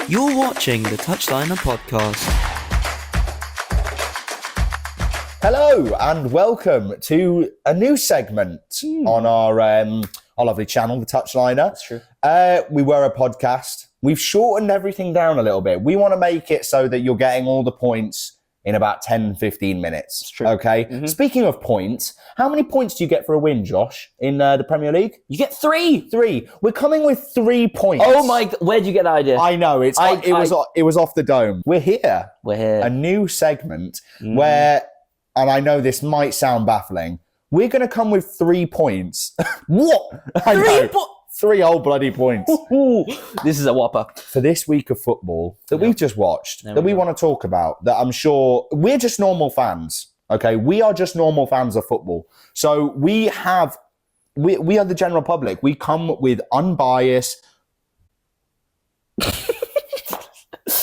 You're watching the Touchliner podcast. Hello and welcome to a new segment on our lovely channel, the Touchliner. That's true. We were a podcast. We've shortened everything down a little bit. We want to make it so that you're getting all the points in about 10, 15 minutes. That's true. Okay? Mm-hmm. Speaking of points, how many points do you get for a win, Josh, in the Premier League? You get 3. 3. We're coming with 3 points. Oh my God. Where'd you get that idea? I know. It was off the dome. We're here. We're A new segment where, and I know this might sound baffling, we're going to come with 3 points. What? I know. 3 points? 3 whole bloody points. This is a whopper. For this week of football that we've just watched, There that we we go. want to talk about, that I'm sure we're just normal fans. Okay, we are just normal fans of football. So we are the general public. We come with unbiased.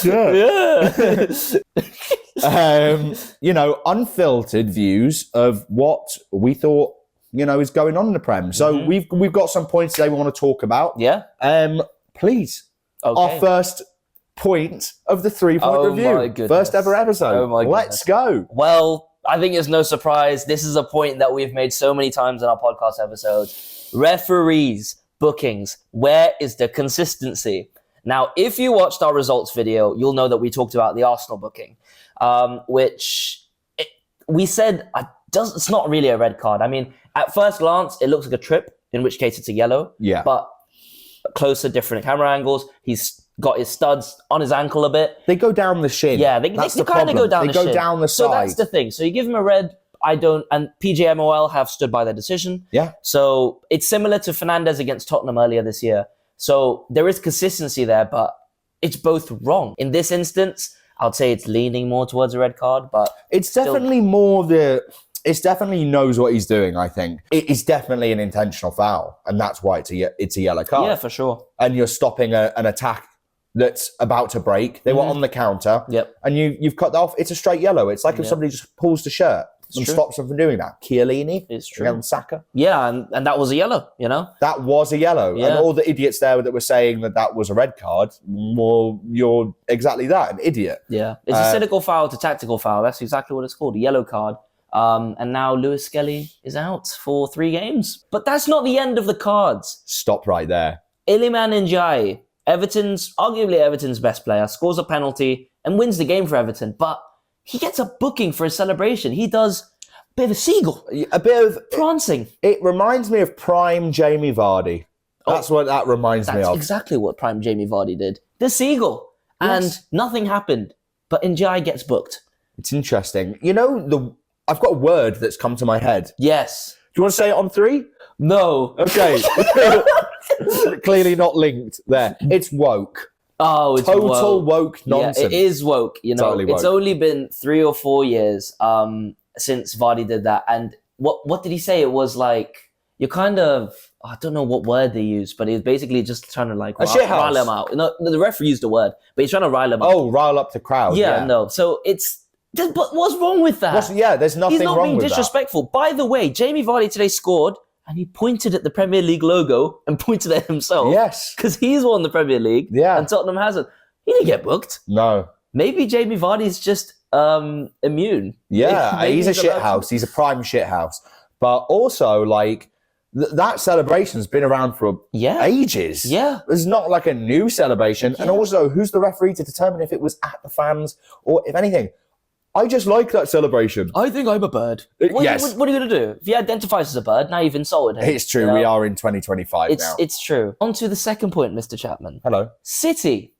Yeah. Unfiltered views of what we thought, is going on in the Prem. So we've got some points today we want to talk about. Yeah. Please, Okay. our first point of the 3-point Oh review. my goodness. First ever episode. Oh my Let's go. Well, I think it's no surprise. This is a point that we've made so many times in our podcast episodes. Referees, bookings. Where is the consistency? Now, if you watched our results video, you'll know that we talked about the Arsenal booking, we said it's not really a red card. I mean, at first glance, it looks like a trip, in which case it's a yellow. Yeah. But closer, different camera angles. He's got his studs on his ankle a bit. They go down the shin. Yeah, they That's kind the of problem. go down They the go shin. down the So side. that's the thing. So you give him a red. And PGMOL have stood by their decision. Yeah. So it's similar to Fernandes against Tottenham earlier this year. So there is consistency there, but it's both wrong. In this instance, I'd say it's leaning more towards a red card, but It's definitely it's definitely knows what he's doing, I think. It is definitely an intentional foul, and that's why it's a yellow card. yeah, for sure. And you're stopping an attack that's about to break. They were on the counter. Yep. And you've cut that off. It's a straight yellow. It's like if somebody just pulls the shirt and true. stops them from doing that. Chiellini. It's true. Against Saka. Yeah, and that was a yellow, That was a yellow. Yeah. And all the idiots there that were saying that was a red card, well, you're exactly that, an idiot. Yeah. It's a cynical foul to tactical foul. That's exactly what it's called, a yellow card. And now Lewis Skelly is out for 3 games. But that's not the end of the cards. Stop right there. Iliman Ndiaye, arguably Everton's best player, scores a penalty and wins the game for Everton. But he gets a booking for his celebration. He does a bit of a seagull, A bit of... prancing. It reminds me of prime Jamie Vardy. That's what that reminds me That's of. exactly what prime Jamie Vardy did. The seagull. And Yes. nothing happened. But Ndiaye gets booked. It's interesting. I've got a word that's come to my head. Yes. Do you want to say it on 3? No. Okay. Clearly not linked there. It's woke. Oh, it's Total woke nonsense. Yeah, it is woke. Totally It's woke. only been 3 or 4 years since Vardy did that. And what did he say? It was like, you're kind of, I don't know what word they used, but he was basically just trying to shithouse. rile him out. No, the referee used the word, but he's trying to rile him out. Oh, rile up the crowd. Yeah, no. So but what's wrong with that? There's nothing He's not wrong being with disrespectful. By the way, Jamie Vardy today scored and he pointed at the Premier League logo and pointed at himself. that. Yes. Because he's won the Premier League and Tottenham hasn't. He didn't get booked. No. Maybe Jamie Vardy's just immune. Yeah, Maybe he's a allowed to- shithouse. He's a prime shithouse. But also, that celebration's been around for ages. Yeah. It's not like a new celebration. Yeah. And also, who's the referee to determine if it was at the fans or if anything? I just like that celebration. I think I'm a bird. Yes. What are you going to do? If he identifies as a bird, now you've insulted him. It's true. We are in 2025 now. It's true. On to the second point, Mr. Chapman. Hello. City.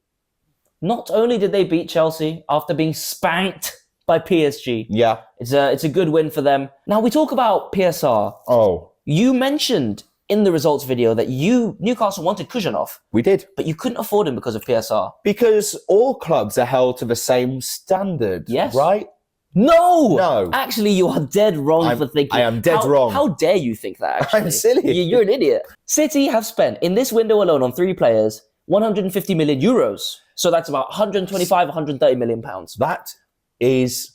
Not only did they beat Chelsea after being spanked by PSG, Yeah. it's a good win for them. Now we talk about PSR. Oh, You mentioned in the results video that Newcastle wanted Kujanov, we did. but you couldn't afford him because of PSR. Because all clubs are held to the same standard. Yes. Right? No. Actually, you are dead wrong for thinking. I am dead wrong. How dare you think that, actually? I'm silly. You're an idiot. City have spent, in this window alone on 3 players, 150 million euros. So that's about 125, 130 million pounds. That is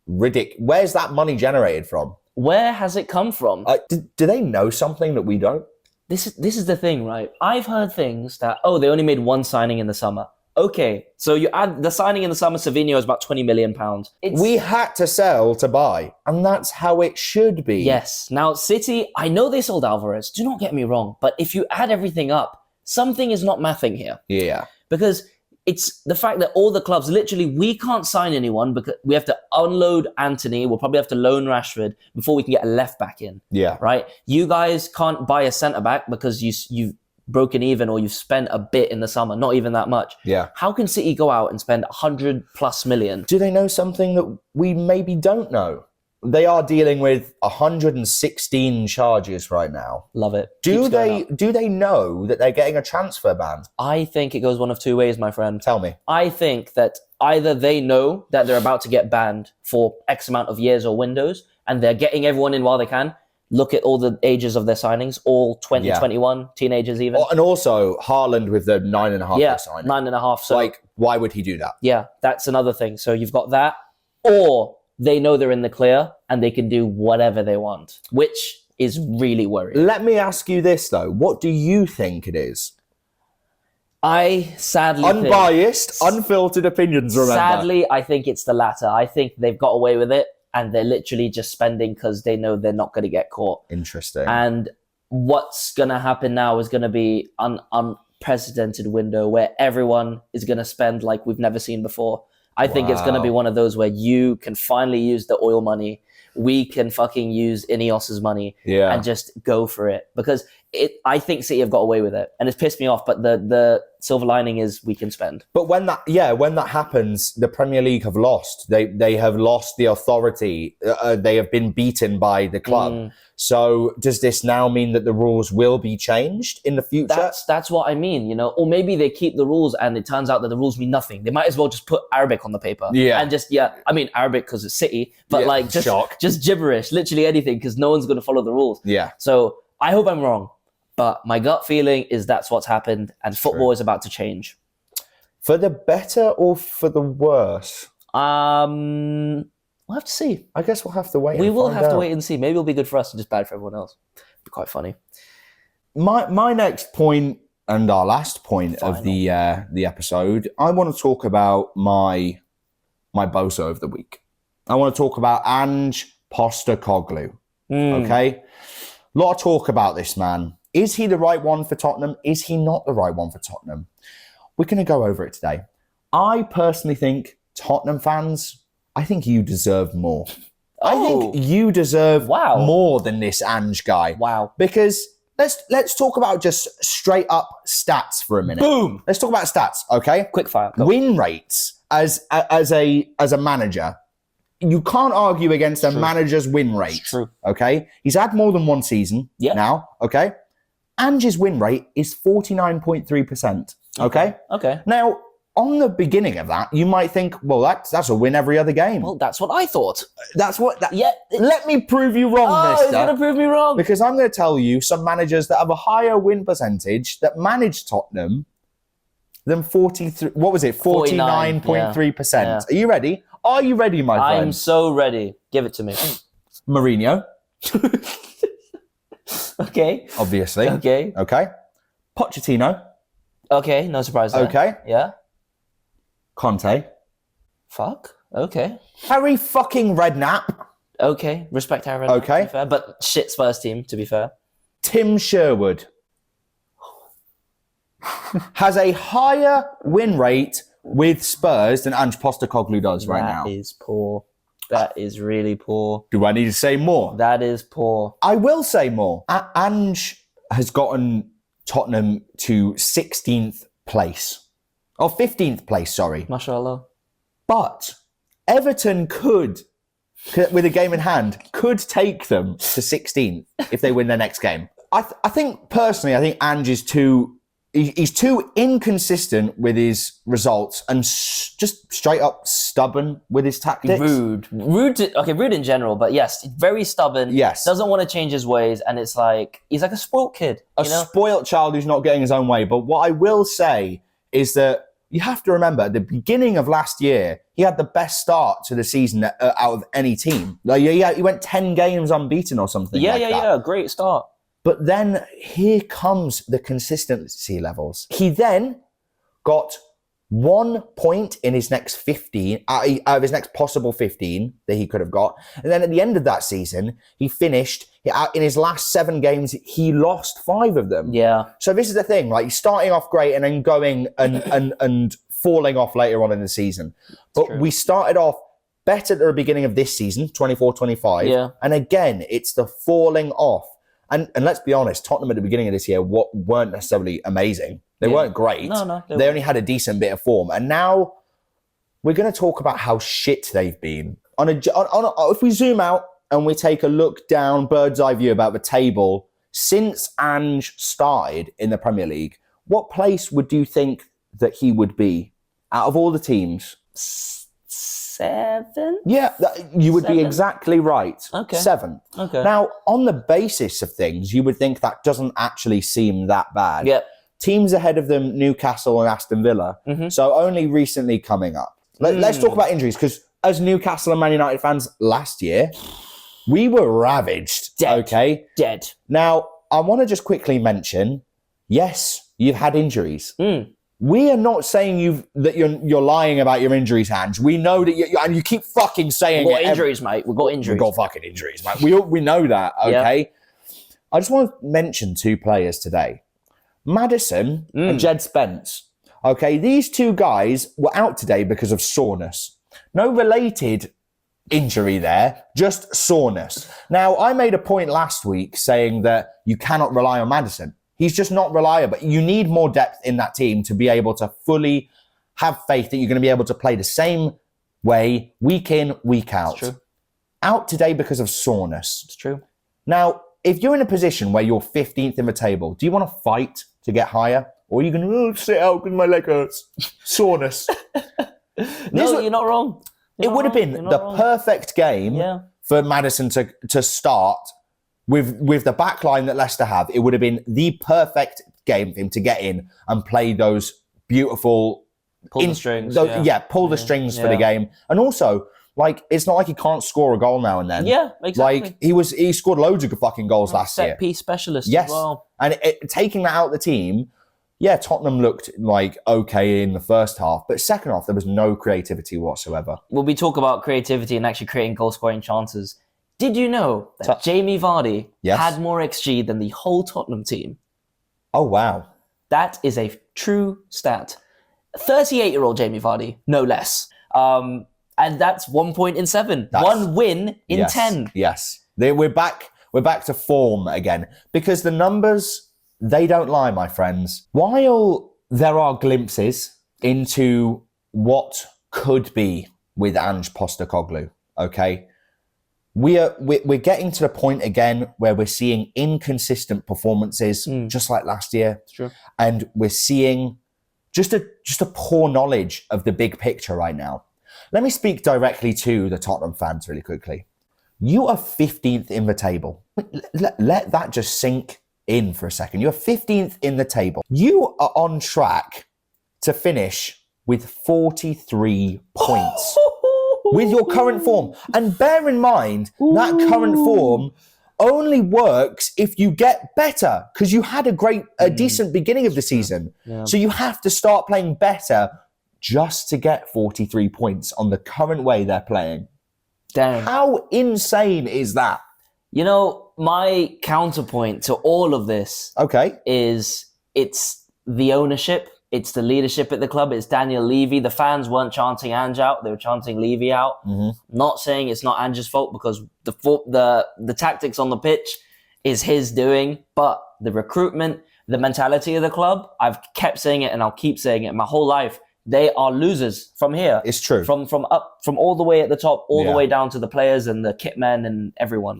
ridiculous. Where's that money generated from? Where has it come from? Do they know something that we don't? This is the thing, right? I've heard things that, they only made 1 signing in the summer. Okay, so you add the signing in the summer, Savinho is about £20 million. We had to sell to buy, and that's how it should be. Yes. Now, City, I know they sold Alvarez. Do not get me wrong, but if you add everything up, something is not mathing here. Yeah. Because it's the fact that all the clubs, literally, we can't sign anyone because we have to unload Anthony. We'll probably have to loan Rashford before we can get a left back in. Yeah. Right? You guys can't buy a centre back because you've broken even or you've spent a bit in the summer, not even that much. Yeah. How can City go out and spend 100+ million? Do they know something that we maybe don't know? They are dealing with 116 charges right now. Love it. Do they know that they're getting a transfer ban? I think it goes one of two ways, my friend. Tell me. I think that either they know that they're about to get banned for X amount of years or windows, and they're getting everyone in while they can. Look at all the ages of their signings, all 20, 21, teenagers even. And also Haaland with the 9.5 signing. 9.5. So why would he do that? Yeah, that's another thing. So you've got that, or they know they're in the clear and they can do whatever they want, which is really worrying. Let me ask you this though. What do you think it is? I sadly Unbiased, unfiltered opinions, remember. Sadly, I think it's the latter. I think they've got away with it and they're literally just spending because they know they're not going to get caught. Interesting. And what's going to happen now is going to be an unprecedented window where everyone is going to spend like we've never seen before. I think it's going to be one of those where you can finally use the oil money. We can fucking use Ineos's money and just go for it. Because I think City have got away with it. And it's pissed me off. But the silver lining is we can spend. But when that happens, the Premier League have lost. They have lost the authority. They have been beaten by the club. So does this now mean that the rules will be changed in the future? That's what I mean, you know. Or maybe they keep the rules and it turns out that the rules mean nothing. They might as well just put Arabic on the paper. Yeah. And just, I mean, Arabic because it's City. But like just gibberish, literally anything because no one's going to follow the rules. Yeah. So I hope I'm wrong. But my gut feeling is that's what's happened and football is about to change. For the better or for the worse? We'll have to see. I guess we'll have to wait. We will have to wait and see. Maybe it'll be good for us and just bad for everyone else. It'll be quite funny. My next point and our last point of the episode, I want to talk about my bozo of the week. I want to talk about Ange Postecoglou. Okay? A lot of talk about this man. Is he the right one for Tottenham? Is he not the right one for Tottenham? We're going to go over it today. I personally think Tottenham fans, I think you deserve more. I think you deserve more than this Ange guy. Wow. Because let's talk about just straight up stats for a minute. Boom. Let's talk about stats, okay? Quick fire. Go. Win rates as a manager. You can't argue against a manager's win rate. It's true. Okay? He's had more than one season now, okay? Ange's win rate is 49.3%. Okay? Okay. Now, on the beginning of that, you might think, well, that's a win every other game. Well, that's what I thought. Let me prove you wrong, mister. He's going to prove me wrong. Because I'm going to tell you some managers that have a higher win percentage that manage Tottenham than 49.3%. Yeah. Are you ready? Are you ready, my friend? I'm so ready. Give it to me. Mourinho. Okay. Obviously. Okay. Pochettino. Okay, no surprise there. Okay. Yeah. Conte. Fuck. Okay. Harry fucking Redknapp. Okay. Respect Harry Redknapp. Okay. To be fair, but shit Spurs team, to be fair. Tim Sherwood. Has a higher win rate with Spurs than Ange Postecoglou does right now. That is poor. That is really poor. Do I need to say more? That is poor. I will say more. Ange has gotten Tottenham to 16th place. Or 15th place, sorry. Mashallah. But Everton could, with a game in hand, could take them to 16th if they win their next game. I think, personally, Ange is too... He's too inconsistent with his results and just straight up stubborn with his tactics. Rude in general, but yes, very stubborn. Yes. Doesn't want to change his ways, and it's like, he's like a spoilt kid. A spoilt child who's not getting his own way. But what I will say is that you have to remember, at the beginning of last year, he had the best start to the season out of any team. Like, he went 10 games unbeaten or something like that. Yeah, great start. But then here comes the consistency levels. He then got 1 point in his next 15, out of his next possible 15 that he could have got. And then at the end of that season, he finished, in his last 7 games, he lost 5 of them. Yeah. So this is the thing, like starting off great and then going and falling off later on in the season. But we started off better at the beginning of this season, 24-25. Yeah. And again, it's the falling off. And let's be honest, Tottenham at the beginning of this year weren't necessarily amazing. They weren't great. No. They only had a decent bit of form. And now we're going to talk about how shit they've been. If we zoom out and we take a look down, bird's eye view about the table, since Ange started in the Premier League, what place would you think that he would be out of all the teams? 7? Yeah, you would be exactly right. Okay. 7th. Okay. Now, on the basis of things, you would think that doesn't actually seem that bad. Yeah. Teams ahead of them, Newcastle and Aston Villa. Mm-hmm. So only recently coming up. Let's talk about injuries, because as Newcastle and Man United fans last year, we were ravaged. Dead. Okay? Dead. Now, I want to just quickly mention, yes, you've had injuries. We are not saying that you're lying about your injuries, Ange. We know that and you keep fucking saying We've got injuries, mate. We've got injuries. We've got fucking injuries, mate. We know that, okay? Yep. I just want to mention 2 players today. Maddison and Jed Spence. Okay, these 2 guys were out today because of soreness. No related injury there, just soreness. Now, I made a point last week saying that you cannot rely on Maddison. He's just not reliable. You need more depth in that team to be able to fully have faith that you're going to be able to play the same way week in, week out. It's true. Out today because of soreness. It's true. Now, if you're in a position where you're 15th in the table, do you want to fight to get higher? Or are you going to sit out because my leg hurts? Soreness. No, you're not wrong. It would have been the perfect game for Maddison to start with the back line that Leicester have. It would have been the perfect game for him to get in and play those beautiful... Pull the strings. Pull the strings for the game. And also... Like, it's not like he can't score a goal now and then. Yeah, exactly. Like, he scored loads of fucking goals last year. Set-piece specialist as well. And taking that out of the team, Tottenham looked like okay in the first half, but second half, there was no creativity whatsoever. Well, we talk about creativity and actually creating goal-scoring chances. Did you know that Jamie Vardy had more XG than the whole Tottenham team? Oh, wow. That is a true stat. 38-year-old Jamie Vardy, no less. And that's 1 point in 7. 1 win in 10. Yes. We're back to form again. Because the numbers, they don't lie, my friends. While there are glimpses into what could be with Ange Postecoglou, okay? We're getting to the point again where we're seeing inconsistent performances, just like last year. It's true. And we're seeing just a poor knowledge of the big picture right now. Let me speak directly to the Tottenham fans really quickly. You are 15th in the table. Let that just sink in for a second. You're 15th in the table. You are on track to finish with 43 points with your current form. And bear in mind, that current form only works if you get better, because you had a decent beginning of the season. Yeah. So you have to start playing better just to get 43 points on the current way they're playing. Damn. How insane is that? You know, my counterpoint to all of this is it's the ownership, it's the leadership at the club, it's Daniel Levy. The fans weren't chanting Ange out, they were chanting Levy out. Mm-hmm. Not saying it's not Ange's fault, because the tactics on the pitch is his doing, but the recruitment, the mentality of the club, I've kept saying it and I'll keep saying it my whole life. They are losers from here. It's true. From all the way at the top, all the way down to the players and the kit men and everyone.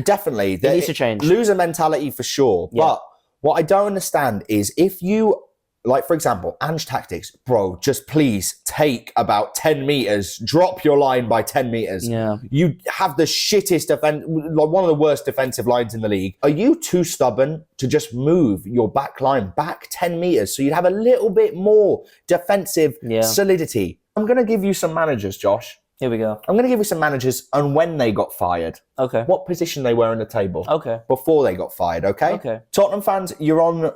Definitely. It needs to change. Loser mentality for sure. Yeah. But what I don't understand is if you, like, for example, Ange tactics, bro, just please take about 10 meters, drop your line by 10 meters. Yeah. You have the shittest one of the worst defensive lines in the league. Are you too stubborn to just move your back line back 10 meters so you'd have a little bit more defensive solidity? I'm going to give you some managers, Josh. Here we go. I'm going to give you some managers and when they got fired. Okay. What position they were in the table. Okay. Before they got fired, okay? Okay. Tottenham fans, you're on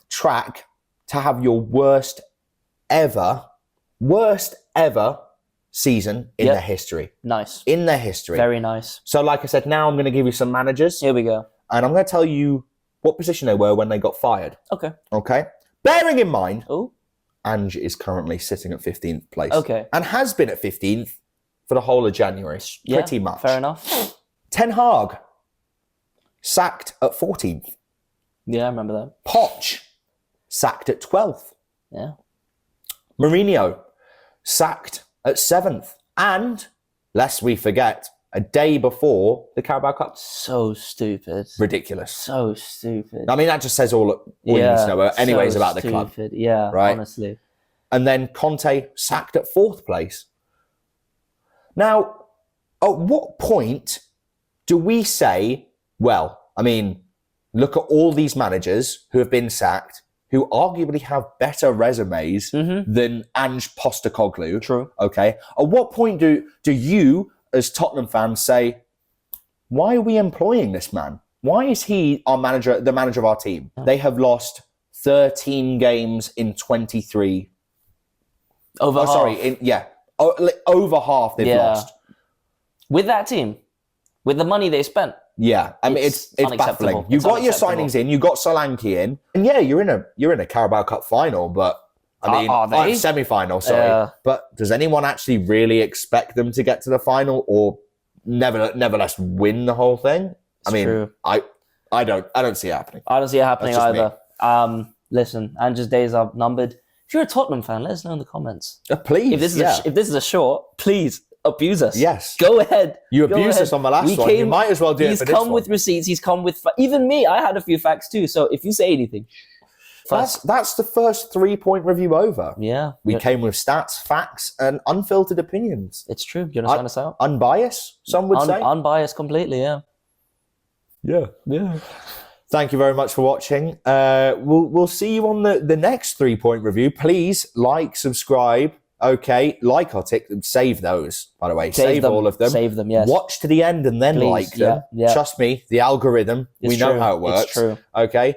track to have your worst ever worst ever season in Yep. their history. Nice. In their history. Very nice. So like I said, now I'm going to give you some managers. Here we go. And I'm going to tell you what position they were when they got fired. Okay. Okay? Bearing in mind, Oh. Ange is currently sitting at 15th place. Okay. And has been at 15th for the whole of January. Yeah, Pretty much. Fair enough. Ten Hag, sacked at 14th. Yeah, I remember that. Poch, sacked at 12th. Yeah. Mourinho, sacked at 7th. And, lest we forget, a day before the Carabao Cup. So stupid. Ridiculous. So stupid. I mean, that just says all you need to know anyways about the club. Yeah, Right? honestly. And then Conte sacked at 4th place. Now, at what point do we say, well, I mean, look at all these managers who have been sacked, who arguably have better resumes than Ange Postecoglou. True. Okay. At what point do you, as Tottenham fans, say, why are we employing this man? Why is he our manager, the manager of our team? They have lost 13 games in 23. Over half. Over half they've lost. With that team, with the money they spent. Yeah, I mean it's baffling. You got your signings in, you got Solanke in, and yeah, you're in a Carabao Cup final, but I mean semi-final. Sorry, but does anyone actually really expect them to get to the final or nevertheless win the whole thing? True. I don't see it happening. I don't see it happening either. Listen, Ange's days are numbered. If you're a Tottenham fan, let us know in the comments. Please, if this is a short, please abuse us. Yes, go ahead. You abused us on the last one. You might as well do it for this one. He's come with receipts. He's come with even me. I had a few facts too. So if you say anything, that's the first 3-point review over. Yeah, we came with stats, facts, and unfiltered opinions. It's true. Do you understand us out? Unbiased, some would say. Unbiased completely. Yeah. Yeah. Thank you very much for watching. We'll see you on the next 3-point review. Please like, subscribe. Okay, like our TikTok. Save those, by the way. Save all of them. Save them, yes. Watch to the end and then like them. Yeah. Trust me, the algorithm. We know how it works. It's true. Okay.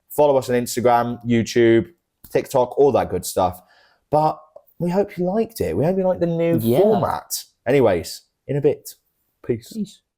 Follow us on Instagram, YouTube, TikTok, all that good stuff. But we hope you liked it. We hope you liked the new format. Anyways, in a bit. Peace.